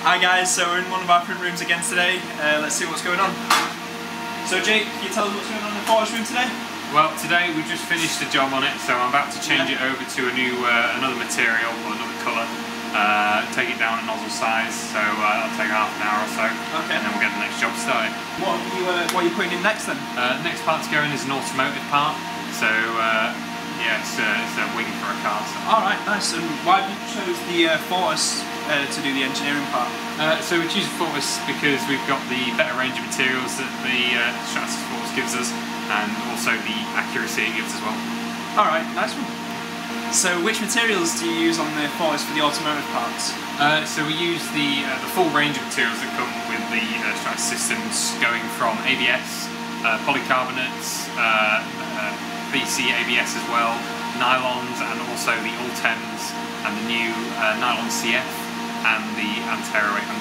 Hi guys, so we're in one of our print rooms again today. Let's see what's going on. So Jake, can you tell us what's going on in the Fortus room today? Well, today we've just finished the job on it, so I'm about to change it over to a new, another material or another colour. Take it down a nozzle size, so that'll take half an hour or so, and then we'll get the next job started. What are you putting in next then? Next part to go in is an automotive part, so yeah, it's a wing for a car. So. Alright, nice. And why have you chose the Fortus to do the engineering part? So we choose Fortus because we've got the better range of materials that the Stratasys Fortus gives us, and also the accuracy it gives as well. Alright, nice one. So which materials do you use on the Fortus for the automotive parts? So we use the full range of materials that come with the Stratasys systems, going from ABS, polycarbonates, BC ABS as well, nylons, and also the Ultems and the new nylon CF and the Antero 800.